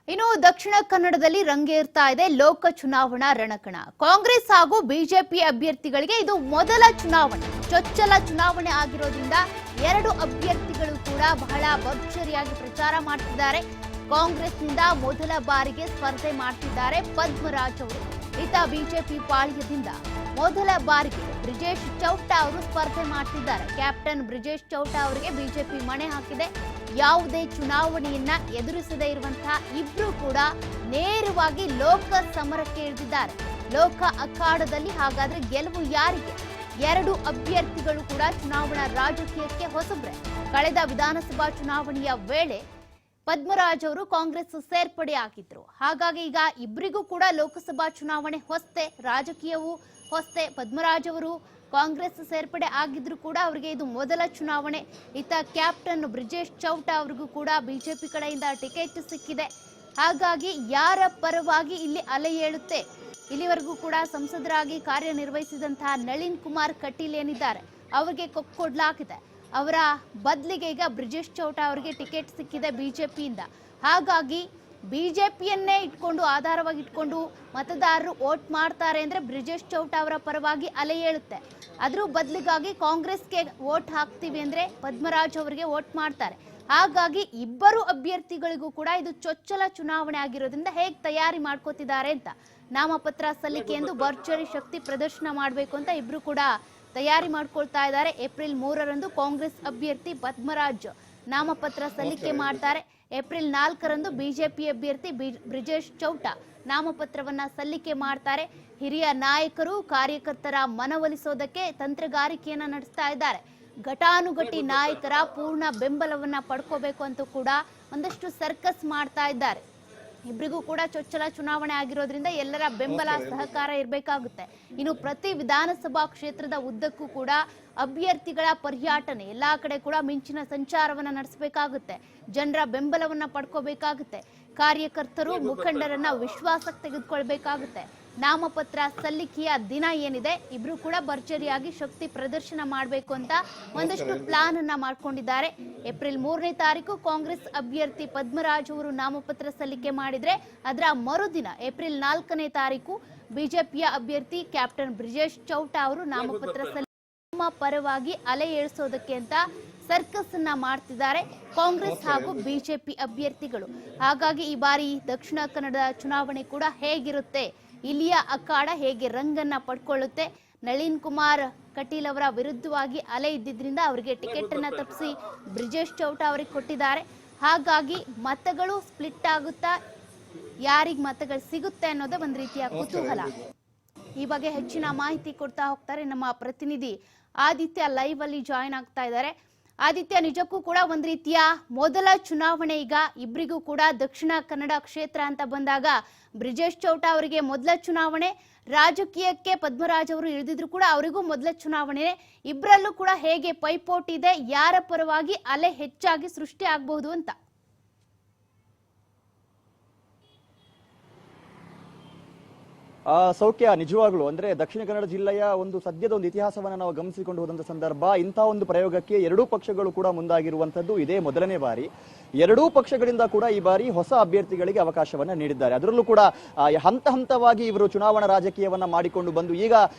ಇನ್ನು ದಕ್ಷಿಣ ಕನ್ನಡದಲ್ಲಿ ರಂಗೇರ್ತಾ ಇದೆ ಲೋಕ ಚುನಾವಣಾ ರಣಕಣ. ಕಾಂಗ್ರೆಸ್ ಹಾಗೂ ಬಿಜೆಪಿ ಅಭ್ಯರ್ಥಿಗಳಿಗೆ ಇದು ಮೊದಲ ಚುನಾವಣೆ. ಚೊಚ್ಚಲ ಚುನಾವಣೆ ಆಗಿರೋದ್ರಿಂದ ಎರಡು ಅಭ್ಯರ್ಥಿಗಳು ಕೂಡ ಬಹಳ ಭರ್ಜರಿಯಾಗಿ ಪ್ರಚಾರ ಮಾಡ್ತಿದ್ದಾರೆ. ಕಾಂಗ್ರೆಸ್ನಿಂದ ಮೊದಲ ಬಾರಿಗೆ ಸ್ಪರ್ಧೆ ಮಾಡ್ತಿದ್ದಾರೆ ಪದ್ಮರಾಜ್ ಅವರು. ಇತ್ತ ಬಿಜೆಪಿ ಪಾಳ್ಯದಿಂದ ಮೊದಲ ಬಾರಿಗೆ ಬ್ರಿಜೇಶ್ ಚೌಟಾ ಅವರು ಸ್ಪರ್ಧೆ ಮಾಡ್ತಿದ್ದಾರೆ. ಕ್ಯಾಪ್ಟನ್ ಬ್ರಿಜೇಶ್ ಚೌಟಾ ಅವರಿಗೆ ಬಿಜೆಪಿ ಮಣೆ ಹಾಕಿದೆ. ಯಾವುದೇ ಚುನಾವಣೆಯನ್ನ ಎದುರಿಸದೇ ಇರುವಂತಹ ಇಬ್ರು ಕೂಡ ನೇರವಾಗಿ ಲೋಕ ಸಮರಕ್ಕೆ ಇಳಿದಿದ್ದಾರೆ. ಲೋಕ ಅಖಾಡದಲ್ಲಿ ಹಾಗಾದ್ರೆ ಗೆಲುವು ಯಾರಿಗೆ? ಎರಡು ಅಭ್ಯರ್ಥಿಗಳು ಕೂಡ ಚುನಾವಣಾ ರಾಜಕೀಯಕ್ಕೆ ಹೊಸಬ್ರೆ. ಕಳೆದ ವಿಧಾನಸಭಾ ಚುನಾವಣೆಯ ವೇಳೆ ಪದ್ಮರಾಜ್ ಅವರು ಕಾಂಗ್ರೆಸ್ ಸೇರ್ಪಡೆ ಆಗಿದ್ರು. ಹಾಗಾಗಿ ಈಗ ಇಬ್ಬರಿಗೂ ಕೂಡ ಲೋಕಸಭಾ ಚುನಾವಣೆ ಹೊಸ್ತೆ, ರಾಜಕೀಯವು ಹೊಸ್ತೆ. ಪದ್ಮರಾಜ್ ಅವರು ಕಾಂಗ್ರೆಸ್ ಸೇರ್ಪಡೆ ಆಗಿದ್ರು ಕೂಡ ಅವರಿಗೆ ಇದು ಮೊದಲ ಚುನಾವಣೆ. ಇತ್ತ ಕ್ಯಾಪ್ಟನ್ ಬ್ರಿಜೇಶ್ ಚೌಟಾ ಅವರಿಗೂ ಕೂಡ ಬಿಜೆಪಿ ಕಡೆಯಿಂದ ಟಿಕೆಟ್ ಸಿಕ್ಕಿದೆ. ಹಾಗಾಗಿ ಯಾರ ಪರವಾಗಿ ಇಲ್ಲಿ ಅಲೆ ಏಳುತ್ತೆ? ಇಲ್ಲಿವರೆಗೂ ಕೂಡ ಸಂಸದರಾಗಿ ಕಾರ್ಯನಿರ್ವಹಿಸಿದಂತಹ ನಳಿನ್ ಕುಮಾರ್ ಕಟೀಲ್ ಏನಿದ್ದಾರೆ ಅವರಿಗೆ ಕೊಡಲಾಗಿದೆ. ಅವರ ಬದಲಿಗೆ ಈಗ ಬ್ರಿಜೇಶ್ ಚೌಟಾ ಅವರಿಗೆ ಟಿಕೆಟ್ ಸಿಕ್ಕಿದೆ ಬಿಜೆಪಿಯಿಂದ. ಹಾಗಾಗಿ ಬಿಜೆಪಿಯನ್ನೇ ಆಧಾರವಾಗಿ ಇಟ್ಕೊಂಡು ಮತದಾರರು ವೋಟ್ ಮಾಡ್ತಾರೆ ಅಂದ್ರೆ ಬ್ರಿಜೇಶ್ ಚೌಟಾ ಅವರ ಪರವಾಗಿ ಅಲೆ ಏಳುತ್ತೆ. ಅದ್ರ ಬದಲಿಗಾಗಿ ಕಾಂಗ್ರೆಸ್ಗೆ ವೋಟ್ ಹಾಕ್ತೀವಿ ಅಂದ್ರೆ ಪದ್ಮರಾಜ್ ಅವರಿಗೆ ವೋಟ್ ಮಾಡ್ತಾರೆ. ಹಾಗಾಗಿ ಇಬ್ಬರು ಅಭ್ಯರ್ಥಿಗಳಿಗೂ ಕೂಡ ಇದು ಚೊಚ್ಚಲ ಚುನಾವಣೆ ಆಗಿರೋದ್ರಿಂದ ಹೇಗೆ ತಯಾರಿ ಮಾಡ್ಕೋತಿದ್ದಾರೆ ಅಂತ, ನಾಮಪತ್ರ ಸಲ್ಲಿಕೆ ಎಂದು ಭರ್ಜರಿ ಶಕ್ತಿ ಪ್ರದರ್ಶನ ಮಾಡಬೇಕು ಅಂತ ಇಬ್ರು ಕೂಡ ತಯಾರಿ ಮಾಡ್ಕೊಳ್ತಾ ಇದ್ದಾರೆ. ಏಪ್ರಿಲ್ 3ರಂದು ಕಾಂಗ್ರೆಸ್ ಅಭ್ಯರ್ಥಿ ಪದ್ಮರಾಜ್ ನಾಮಪತ್ರ ಸಲ್ಲಿಕೆ ಮಾಡ್ತಾರೆ. ಏಪ್ರಿಲ್ 4ರಂದು ಬಿಜೆಪಿ ಅಭ್ಯರ್ಥಿ ಬ್ರಿಜೇಶ್ ಚೌಟಾ ನಾಮಪತ್ರವನ್ನ ಸಲ್ಲಿಕೆ ಮಾಡ್ತಾರೆ. ಹಿರಿಯ ನಾಯಕರು ಕಾರ್ಯಕರ್ತರ ಮನವೊಲಿಸೋದಕ್ಕೆ ತಂತ್ರಗಾರಿಕೆಯನ್ನ ನಡೆಸ್ತಾ ಇದ್ದಾರೆ. ಘಟಾನುಘಟಿ ನಾಯಕರ ಪೂರ್ಣ ಬೆಂಬಲವನ್ನ ಪಡ್ಕೋಬೇಕು ಅಂತ ಕೂಡ ಒಂದಷ್ಟು ಸರ್ಕಸ್ ಮಾಡ್ತಾ ಇದ್ದಾರೆ. ಇಬ್ಬರಿಗೂ ಕೂಡ ಚೊಚ್ಚಲ ಚುನಾವಣೆ ಆಗಿರೋದ್ರಿಂದ ಎಲ್ಲರ ಬೆಂಬಲ ಸಹಕಾರ ಇರಬೇಕಾಗುತ್ತೆ. ಇನ್ನು ಪ್ರತಿ ವಿಧಾನಸಭಾ ಕ್ಷೇತ್ರದ ಉದ್ದಕ್ಕೂ ಕೂಡ ಅಭ್ಯರ್ಥಿಗಳ ಪರ್ಯಟನೆ, ಎಲ್ಲಾ ಕಡೆ ಕೂಡ ಮಿಂಚಿನ ಸಂಚಾರವನ್ನ ನಡೆಸಬೇಕಾಗುತ್ತೆ. ಜನರ ಬೆಂಬಲವನ್ನ ಪಡ್ಕೋಬೇಕಾಗುತ್ತೆ. ಕಾರ್ಯಕರ್ತರು ಮುಖಂಡರನ್ನ ವಿಶ್ವಾಸಕ್ಕೆ ತೆಗೆದುಕೊಳ್ಬೇಕಾಗುತ್ತೆ. ನಾಮಪತ್ರ ಸಲ್ಲಿಕೆಯ ದಿನ ಏನಿದೆ ಇಬ್ರು ಕೂಡ ಭರ್ಜರಿಯಾಗಿ ಶಕ್ತಿ ಪ್ರದರ್ಶನ ಮಾಡಬೇಕು ಅಂತ ಒಂದಷ್ಟು ಪ್ಲಾನ್ ಅನ್ನ ಮಾಡ್ಕೊಂಡಿದ್ದಾರೆ. ಏಪ್ರಿಲ್ 3ನೇ ತಾರೀಕು ಕಾಂಗ್ರೆಸ್ ಅಭ್ಯರ್ಥಿ ಪದ್ಮರಾಜ್ ಅವರು ನಾಮಪತ್ರ ಸಲ್ಲಿಕೆ ಮಾಡಿದ್ರೆ ಅದರ ಮರುದಿನ ಏಪ್ರಿಲ್ 4ನೇ ತಾರೀಕು ಬಿಜೆಪಿಯ ಅಭ್ಯರ್ಥಿ ಕ್ಯಾಪ್ಟನ್ ಬ್ರಿಜೇಶ್ ಚೌಟಾ ಅವರು ನಾಮಪತ್ರ ಸಲ್ಲಿಕೆ ಪರವಾಗಿ ಅಲೆ ಏಳಿಸೋದಕ್ಕೆ ಅಂತ ಸರ್ಕಸ್ ಅನ್ನ ಮಾಡ್ತಿದ್ದಾರೆ ಕಾಂಗ್ರೆಸ್ ಹಾಗೂ ಬಿಜೆಪಿ ಅಭ್ಯರ್ಥಿಗಳು. ಹಾಗಾಗಿ ಈ ಬಾರಿ ದಕ್ಷಿಣ ಕನ್ನಡ ಚುನಾವಣೆ ಕೂಡ ಹೇಗಿರುತ್ತೆ, ಇಲ್ಲಿಯ ಅಖಾಡ ಹೇಗೆ ರಂಗನ್ನ ಪಡ್ಕೊಳ್ಳುತ್ತೆ? ನಳಿನ್ ಕುಮಾರ್ ಕಟೀಲ್ ಅವರ ವಿರುದ್ಧವಾಗಿ ಅಲೆ ಇದ್ದಿದ್ರಿಂದ ಅವರಿಗೆ ಟಿಕೆಟ್ ಅನ್ನ ತಪ್ಪಿಸಿ ಬ್ರಿಜೇಶ್ ಚೌಟಾ ಅವರಿಗೆ ಕೊಟ್ಟಿದ್ದಾರೆ. ಹಾಗಾಗಿ ಮತಗಳು ಸ್ಪ್ಲಿಟ್ ಆಗುತ್ತಾ, ಯಾರಿಗೆ ಮತಗಳು ಸಿಗುತ್ತೆ ಅನ್ನೋದೇ ಒಂದು ರೀತಿಯ ಕುತೂಹಲ. ಈ ಬಗ್ಗೆ ಹೆಚ್ಚಿನ ಮಾಹಿತಿ ಕೊಡ್ತಾ ಹೋಗ್ತಾರೆ ನಮ್ಮ ಪ್ರತಿನಿಧಿ ಆದಿತ್ಯ. ಲೈವ್ ಅಲ್ಲಿ ಜಾಯಿನ್ ಆಗ್ತಾ ಇದ್ದಾರೆ. ಆದಿತ್ಯ, ನಿಜಕ್ಕೂ ಕೂಡ ಒಂದ್ ರೀತಿಯ ಮೊದಲ ಚುನಾವಣೆ ಈಗ ಇಬ್ಬರಿಗೂ ಕೂಡ. ದಕ್ಷಿಣ ಕನ್ನಡ ಕ್ಷೇತ್ರ ಅಂತ ಬಂದಾಗ ಬ್ರಿಜೇಶ್ ಚೌಟಾ ಅವರಿಗೆ ಮೊದಲ ಚುನಾವಣೆ, ರಾಜಕೀಯಕ್ಕೆ ಪದ್ಮರಾಜ್ ಅವರು ಇಳಿದಿದ್ರು ಕೂಡ ಅವರಿಗೂ ಮೊದಲ ಚುನಾವಣೆ. ಇಬ್ಬರಲ್ಲೂ ಕೂಡ ಹೇಗೆ ಪೈಪೋಟಿ ಇದೆ, ಯಾರ ಪರವಾಗಿ ಅಲೆ ಹೆಚ್ಚಾಗಿ ಸೃಷ್ಟಿ ಆಗಬಹುದು ಅಂತ? ಸೌಖ್ಯ, ನಿಜವಾಗ್ಲು ಅಂದ್ರೆ ದಕ್ಷಿಣ ಕನ್ನಡ ಜಿಲ್ಲೆಯ ಒಂದು ಸದ್ಯದ ಒಂದು ಇತಿಹಾಸವನ್ನ ನಾವು ಗಮನಿಸಿಕೊಂಡು ಹೋದಂತ ಸಂದರ್ಭ ಇಂತಹ ಒಂದು ಪ್ರಯೋಗಕ್ಕೆ ಎರಡೂ ಪಕ್ಷಗಳು ಕೂಡ ಮುಂದಾಗಿರುವಂತದ್ದು ಇದೇ ಮೊದಲನೇ ಬಾರಿ. ಎರಡೂ ಪಕ್ಷಗಳಿಂದ ಕೂಡ ಈ ಬಾರಿ ಹೊಸ ಅಭ್ಯರ್ಥಿಗಳಿಗೆ ಅವಕಾಶವನ್ನ ನೀಡಿದ್ದಾರೆ. ಅದರಲ್ಲೂ ಕೂಡ ಹಂತ ಹಂತವಾಗಿ ಇವರು ಚುನಾವಣಾ ರಾಜಕೀಯವನ್ನ ಮಾಡಿಕೊಂಡು ಬಂದು ಈಗ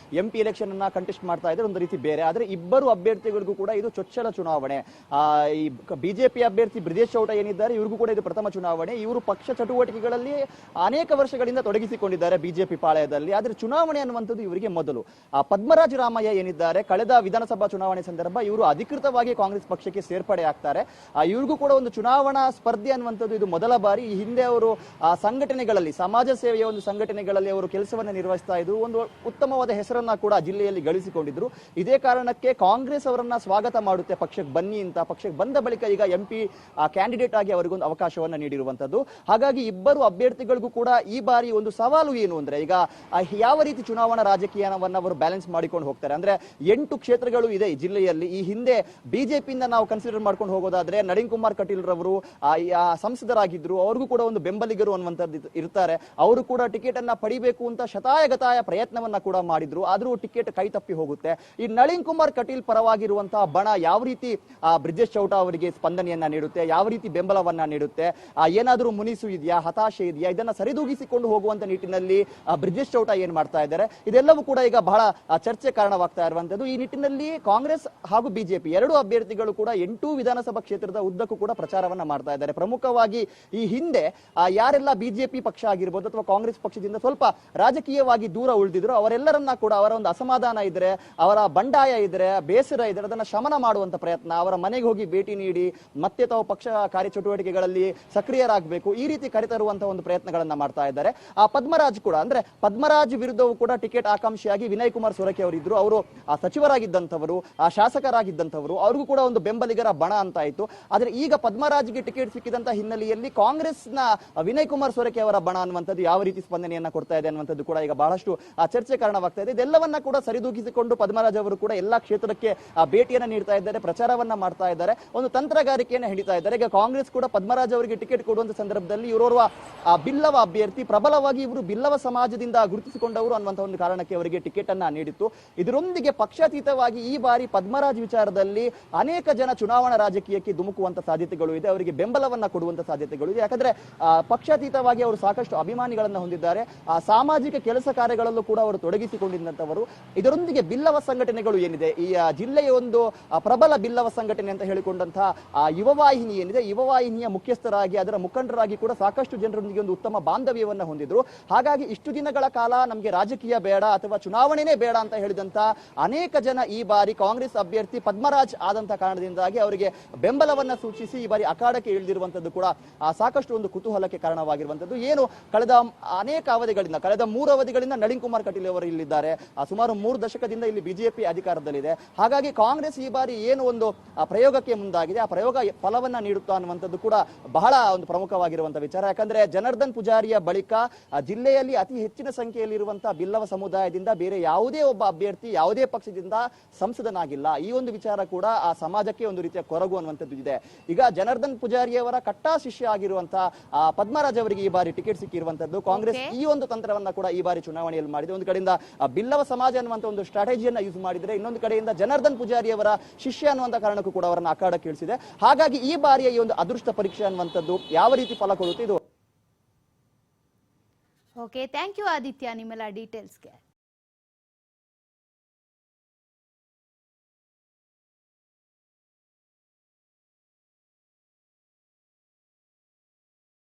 MP ಎಲೆಕ್ಷನ್ ಅನ್ನ ಕಂಟೆಸ್ಟ್ ಮಾಡ್ತಾ ಇದ್ದಾರೆ. ಒಂದು ರೀತಿ ಬೇರೆ, ಆದ್ರೆ ಇಬ್ಬರು ಅಭ್ಯರ್ಥಿಗಳಿಗೂ ಕೂಡ ಇದು ಚೊಚ್ಚಲ ಚುನಾವಣೆ. ಈ ಬಿಜೆಪಿ ಅಭ್ಯರ್ಥಿ ಬ್ರಿಜೇಶ್ ಚೌಟಾ ಏನಿದ್ದಾರೆ ಇವ್ರಿಗೂ ಕೂಡ ಇದು ಪ್ರಥಮ ಚುನಾವಣೆ. ಇವರು ಪಕ್ಷ ಚಟುವಟಿಕೆಗಳಲ್ಲಿ ಅನೇಕ ವರ್ಷಗಳಿಂದ ತೊಡಗಿಸಿಕೊಂಡಿದ್ದಾರೆ ಬಿಜೆಪಿ ಪಾಳಯದಲ್ಲಿ. ಆದ್ರೆ ಚುನಾವಣೆ ಅನ್ನುವಂಥದ್ದು ಇವರಿಗೆ ಮೊದಲು. ಪದ್ಮರಾಜ ರಾಮಯ್ಯ ಏನಿದ್ದಾರೆ ಕಳೆದ ವಿಧಾನಸಭಾ ಚುನಾವಣೆ ಸಂದರ್ಭ ಇವರು ಅಧಿಕೃತವಾಗಿ ಕಾಂಗ್ರೆಸ್ ಪಕ್ಷಕ್ಕೆ ಸೇರ್ಪಡೆ ಆಗ್ತಾರೆ. ಇವ್ರಿಗೂ ಕೂಡ ಒಂದು ಚುನಾವಣಾ ಸ್ಪರ್ಧೆ ಅನ್ನುವಂಥದ್ದು ಇದು ಮೊದಲ ಬಾರಿ. ಈ ಹಿಂದೆ ಅವರು ಸಂಘಟನೆಗಳಲ್ಲಿ, ಸಮಾಜ ಸೇವೆಯ ಒಂದು ಸಂಘಟನೆಗಳಲ್ಲಿ ಅವರು ಕೆಲಸವನ್ನ ನಿರ್ವಹಿಸ್ತಾ ಇದ್ರು. ಒಂದು ಉತ್ತಮವಾದ ಹೆಸರನ್ನ ಕೂಡ ಜಿಲ್ಲೆಯಲ್ಲಿ ಗಳಿಸಿಕೊಂಡಿದ್ರು. ಇದೇ ಕಾರಣಕ್ಕೆ ಕಾಂಗ್ರೆಸ್ ಅವರನ್ನ ಸ್ವಾಗತ ಮಾಡುತ್ತೆ ಪಕ್ಷಕ್ಕೆ ಬನ್ನಿ ಅಂತ. ಪಕ್ಷಕ್ಕೆ ಬಂದ ಬಳಿಕ ಈಗ MP ಕ್ಯಾಂಡಿಡೇಟ್ ಆಗಿ ಅವರಿಗೊಂದು ಅವಕಾಶವನ್ನ ನೀಡಿರುವಂತದ್ದು. ಹಾಗಾಗಿ ಇಬ್ಬರು ಅಭ್ಯರ್ಥಿಗಳಿಗೂ ಕೂಡ ಈ ಬಾರಿ ಒಂದು ಸವಾಲು ಏನು ಅಂದ್ರೆ, ಈಗ ಯಾವ ರೀತಿ ಚುನಾವಣಾ ರಾಜಕೀಯವನ್ನ ಅವರು ಬ್ಯಾಲೆನ್ಸ್ ಮಾಡಿಕೊಂಡು ಹೋಗ್ತಾರೆ. ಅಂದ್ರೆ 8 ಕ್ಷೇತ್ರಗಳು ಇದೆ ಈ ಜಿಲ್ಲೆಯಲ್ಲಿ. ಈ ಹಿಂದೆ ಬಿಜೆಪಿಯಿಂದ ನಾವು ಕನ್ಸಿಡರ್ ಮಾಡ್ಕೊಂಡು ಹೋಗೋದಾದ್ರೆ ನಳಿನ್ ಕುಮಾರ್ ಕಟೀಲ್ ರವರು ಸಂಸದರಾಗಿದ್ರು, ಅವ್ರಿಗೂ ಕೂಡ ಒಂದು ಬೆಂಬಲಿಗರು ಅನ್ನುವಂಥದ್ದು ಇರ್ತಾರೆ. ಅವರು ಕೂಡ ಟಿಕೆಟ್ ಅನ್ನ ಪಡಿಬೇಕು ಅಂತ ಶತಾಯಗತಾಯ ಪ್ರಯತ್ನವನ್ನ ಕೂಡ ಮಾಡಿದ್ರು, ಆದ್ರೂ ಟಿಕೆಟ್ ಕೈ ತಪ್ಪಿ ಹೋಗುತ್ತೆ. ಈ ನಳಿನ್ ಕುಮಾರ್ ಕಟೀಲ್ ಪರವಾಗಿರುವಂತಹ ಬಣ ಯಾವ ರೀತಿ ಬ್ರಿಜೇಶ್ ಚೌಟಾ ಅವರಿಗೆ ಸ್ಪಂದನೆಯನ್ನ ನೀಡುತ್ತೆ, ಯಾವ ರೀತಿ ಬೆಂಬಲವನ್ನ ನೀಡುತ್ತೆ, ಏನಾದ್ರೂ ಮುನಿಸು ಇದೆಯಾ, ಹತಾಶೆ ಇದೆಯಾ, ಇದನ್ನ ಸರಿದೂಗಿಸಿಕೊಂಡು ಹೋಗುವಂತ ನಿಟ್ಟಿನಲ್ಲಿ ಬ್ರಿಜೇಶ್ ಚೌಟಾ ಏನ್ ಮಾಡ್ತಾ ಇದ್ದಾರೆ, ಇದೆಲ್ಲವೂ ಕೂಡ ಈಗ ಬಹಳ ಚರ್ಚೆ ಕಾರಣವಾಗ್ತಾ ಇರುವಂತದ್ದು. ಈ ನಿಟ್ಟಿನಲ್ಲಿ ಕಾಂಗ್ರೆಸ್ ಹಾಗೂ ಬಿಜೆಪಿ ಎರಡೂ ಅಭ್ಯರ್ಥಿಗಳು ಕೂಡ 8 ವಿಧಾನಸಭಾ ಕ್ಷೇತ್ರದ ಉದ್ದಕ್ಕೂ ಕೂಡ ಪ್ರಚಾರವನ್ನ ಮಾಡ್ತಾ ಇದ್ದಾರೆ. ಪ್ರಮುಖವಾಗಿ ಈ ಹಿಂದೆ ಯಾರೆಲ್ಲ ಬಿಜೆಪಿ ಪಕ್ಷ ಆಗಿರ್ಬೋದು ಅಥವಾ ಕಾಂಗ್ರೆಸ್ ಪಕ್ಷದಿಂದ ಸ್ವಲ್ಪ ರಾಜಕೀಯವಾಗಿ ದೂರ ಉಳಿದಿದ್ರು ಅವರೆಲ್ಲರನ್ನ ಕೂಡ ಅವರ ಒಂದು ಅಸಮಾಧಾನ ಇದ್ರೆ, ಅವರ ಬಂಡಾಯ ಇದ್ರೆ, ಬೇಸರ ಇದ್ರೆ ಅದನ್ನ ಶಮನ ಮಾಡುವಂತ ಪ್ರಯತ್ನ, ಅವರ ಮನೆಗೆ ಹೋಗಿ ಭೇಟಿ ನೀಡಿ ಮತ್ತೆ ತಾವು ಪಕ್ಷ ಕಾರ್ಯಚಟುವಟಿಕೆಗಳಲ್ಲಿ ಸಕ್ರಿಯರಾಗಬೇಕು, ಈ ರೀತಿ ಕರೆತರುವಂತಹ ಒಂದು ಪ್ರಯತ್ನಗಳನ್ನ ಮಾಡ್ತಾ ಇದ್ದಾರೆ. ಪದ್ಮರಾಜ್ ಕೂಡ, ಅಂದ್ರೆ ಪದ್ಮರಾಜ್ ವಿರುದ್ಧವೂ ಕೂಡ ಟಿಕೆಟ್ ಆಕಾಂಕ್ಷಿಯಾಗಿ ವಿನಯ್ ಕುಮಾರ್ ಸೊರಕೆ ಅವರಿದ್ರು. ಅವರು ಸಚಿವರಾಗಿದ್ದಂಥವರು, ಶಾಸಕರಾಗಿದ್ದಂಥವರು, ಅವ್ರಿಗೂ ಕೂಡ ಒಂದು ಬೆಂಬಲಿಗರ ಬಣ ಅಂತ ಆಯ್ತು. ಆದ್ರೆ ಈಗ ಪದ್ಮರಾಜ್ಗೆ ಟಿಕೆಟ್ ಸಿಕ್ಕಿದಂತ ಹಿನ್ನೆಲೆಯಲ್ಲಿ ಕಾಂಗ್ರೆಸ್ನ ವಿನಯ್ ಕುಮಾರ್ ಸೊರಕೆ ಅವರ ಬಣ ಅನ್ನುವಂಥದ್ದು ಯಾವ ರೀತಿ ಸ್ಪಂದನೆಯನ್ನ ಕೊಡ್ತಾ ಇದೆ ಅನ್ನುವಂಥದ್ದು ಕೂಡ ಈಗ ಬಹಳಷ್ಟು ಚರ್ಚೆ ಕಾರಣವಾಗ್ತಾ ಇದೆ. ಇದೆಲ್ಲವನ್ನ ಕೂಡ ಸರಿದೂಗಿಸಿಕೊಂಡು ಪದ್ಮರಾಜ್ ಅವರು ಕೂಡ ಎಲ್ಲಾ ಕ್ಷೇತ್ರಕ್ಕೆ ಭೇಟಿಯನ್ನ ನೀಡ್ತಾ ಇದ್ದಾರೆ, ಪ್ರಚಾರವನ್ನ ಮಾಡ್ತಾ ಇದ್ದಾರೆ, ಒಂದು ತಂತ್ರಗಾರಿಕೆಯನ್ನ ಹಿಡಿತಾ ಇದ್ದಾರೆ. ಈಗ ಕಾಂಗ್ರೆಸ್ ಕೂಡ ಪದ್ಮರಾಜ್ ಅವರಿಗೆ ಟಿಕೆಟ್ ಕೊಡುವಂತ ಸಂದರ್ಭದಲ್ಲಿ ಇವರೋರ್ವ ಬಿಲ್ಲವ ಅಭ್ಯರ್ಥಿ, ಪ್ರಬಲವಾಗಿ ಇವರು ಬಿಲ್ಲವ ಸಮಾಜದಿಂದ ಗುರುತಿಸಿಕೊಂಡವರು ಅನ್ನುವಂಥ ಒಂದು ಕಾರಣಕ್ಕೆ ಅವರಿಗೆ ಟಿಕೆಟ್ ಅನ್ನ ನೀಡಿತ್ತು. ಇದರೊಂದಿಗೆ ಪಕ್ಷಾತೀತವಾಗಿ ಈ ಬಾರಿ ಪದ್ಮರಾಜ್ ವಿಚಾರದಲ್ಲಿ ಅನೇಕ ಜನ ಚುನಾವಣಾ ರಾಜಕೀಯಕ್ಕೆ ಧುಮುಕುವಂತ ಸಾಧ್ಯತೆಗಳು ಇದೆ, ಅವರಿಗೆ ಬೆಂಬಲವನ್ನ ಕೊಡುವಂತ ಸಾಧ್ಯತೆಗಳು ಇದೆ. ಯಾಕಂದ್ರೆ ಪಕ್ಷಾತೀತವಾಗಿ ಅವರು ಸಾಕಷ್ಟು ಅಭಿಮಾನಿಗಳನ್ನ ಹೊಂದಿದ್ದಾರೆ, ಸಾಮಾಜಿಕ ಕೆಲಸ ಕಾರ್ಯಗಳಲ್ಲೂ ಕೂಡ ಅವರು ತೊಡಗಿಸಿಕೊಂಡಿದ್ದಂಥವರು. ಇದರೊಂದಿಗೆ ಬಿಲ್ಲವ ಸಂಘಟನೆಗಳು ಏನಿದೆ, ಈ ಜಿಲ್ಲೆಯ ಒಂದು ಪ್ರಬಲ ಬಿಲ್ಲವ ಸಂಘಟನೆ ಅಂತ ಹೇಳಿಕೊಂಡಂತಹ ಯುವವಾಹಿನಿ ಏನಿದೆ, ಯುವವಾಹಿನಿಯ ಮುಖ್ಯಸ್ಥರಾಗಿ ಅದರ ಮುಖಂಡರಾಗಿ ಕೂಡ ಸಾಕಷ್ಟು ಜನರೊಂದಿಗೆ ಒಂದು ಉತ್ತಮ ಬಾಂಧವ್ಯವನ್ನ ಹೊಂದಿದ್ರು. ಹಾಗಾಗಿ ಇಷ್ಟು ದಿನಗಳ ಕಾಲ ನಮಗೆ ರಾಜಕೀಯ ಬೇಡ ಅಥವಾ ಚುನಾವಣೆನೇ ಬೇಡ ಅಂತ ಹೇಳಿದಂತ ಅನೇಕ ಜನ ಈ ಬಾರಿ ಕಾಂಗ್ರೆಸ್ ಅಭ್ಯರ್ಥಿ ಪದ್ಮರಾಜ್ ಆದಂತ ಕಾರಣದಿಂದಾಗಿ ಅವರಿಗೆ ಬೆಂಬಲವನ್ನ ಸೂಚಿಸಿ ಈ ಬಾರಿ ಅಖಾಡಕ್ಕೆ ಇಳಿದಿರುವಂತದ್ದು ಕೂಡ ಸಾಕಷ್ಟು ಒಂದು ಕುತೂಹಲಕ್ಕೆ ಕಾರಣವಾಗಿರುವಂತದ್ದು. ಏನು ಕಳೆದ ಅನೇಕ ಅವಧಿಗಳಿಂದ, ಕಳೆದ 3 ಅವಧಿಗಳಿಂದ ನಳಿನ್ ಕುಮಾರ್ ಕಟೀಲ್ ಅವರು ಇಲ್ಲಿದ್ದಾರೆ, ಸುಮಾರು 3 ದಶಕದಿಂದ ಇಲ್ಲಿ ಬಿಜೆಪಿ ಅಧಿಕಾರದಲ್ಲಿದೆ. ಹಾಗಾಗಿ ಕಾಂಗ್ರೆಸ್ ಈ ಬಾರಿ ಏನು ಒಂದು ಪ್ರಯೋಗಕ್ಕೆ ಮುಂದಾಗಿದೆ, ಆ ಪ್ರಯೋಗ ಫಲವನ್ನ ನೀಡುತ್ತಾ ಅನ್ನುವಂಥದ್ದು ಕೂಡ ಬಹಳ ಒಂದು ಪ್ರಮುಖವಾಗಿರುವಂತಹ ವಿಚಾರ. ಯಾಕಂದ್ರೆ ಜನಾರ್ದನ್ ಪೂಜಾರಿಯ ಬಳಿಕ ಜಿಲ್ಲೆಯಲ್ಲಿ ಅತಿ ಹೆಚ್ಚಿನ ಸಂಖ್ಯೆಯಲ್ಲಿರುವಂತಹ ಬಿಲ್ಲವ ಸಮುದಾಯದಿಂದ ಬೇರೆ ಯಾವುದೇ ಒಬ್ಬ ಅಭ್ಯರ್ಥಿ ಯಾವುದೇ ಪಕ್ಷದಿಂದ ಸಂಸದನಾಗಿಲ್ಲ. ಈ ಒಂದು ವಿಚಾರ ಕೂಡ ಆ ಸಮಾಜಕ್ಕೆ ಒಂದು ರೀತಿಯ ಕೊರಗು ಅನ್ನುವಂಥದ್ದು ಇದೆ. ಈಗ ಜನಾರ್ದನ್ ಪೂಜಾರಿಯವರ ಕಟ್ಟಾ ಶಿಷ್ಯ ಆಗಿರುವಂತಹ ಪದ್ಮರಾಜ್ ಅವರಿಗೆ ಈ ಬಾರಿ ಟಿಕೆಟ್ ಸಿಕ್ಕಿರುವಂತದ್ದು. ಕಾಂಗ್ರೆಸ್ ಈ ಒಂದು ತಂತ್ರವನ್ನ ಕೂಡ ಈ ಬಾರಿ ಚುನಾವಣೆಯಲ್ಲಿ ಮಾಡಿದೆ. ಒಂದು ಕಡೆಯಿಂದ ಬಿಲ್ಲವ ಸಮಾಜ ಅನ್ನುವಂತ ಒಂದು ಸ್ಟ್ರಾಟಜಿಯನ್ನ ಯೂಸ್ ಮಾಡಿದ್ರೆ, ಇನ್ನೊಂದು ಕಡೆಯಿಂದ ಜನಾರ್ದನ್ ಪೂಜಾರಿ ಅವರ ಶಿಷ್ಯ ಅನ್ನುವಂತ ಕಾರಣಕ್ಕೂ ಕೂಡ ಅವರನ್ನ ಅಖಾಡಕ್ಕೆ ಇಳಿಸಿದೆ. ಹಾಗಾಗಿ ಈ ಬಾರಿಯ ಈ ಒಂದು ಅದೃಷ್ಟ ಪರೀಕ್ಷೆ ಅನ್ನುವಂಥದ್ದು ಯಾವ ರೀತಿ ಫಲ ಕೊಡುತ್ತೆ ಇದು. ಓಕೆ, ಥ್ಯಾಂಕ್ ಯು ಆದಿತ್ಯ ನಿಮ್ಮೆಲ್ಲ ಡೀಟೇಲ್ಸ್ಗೆ.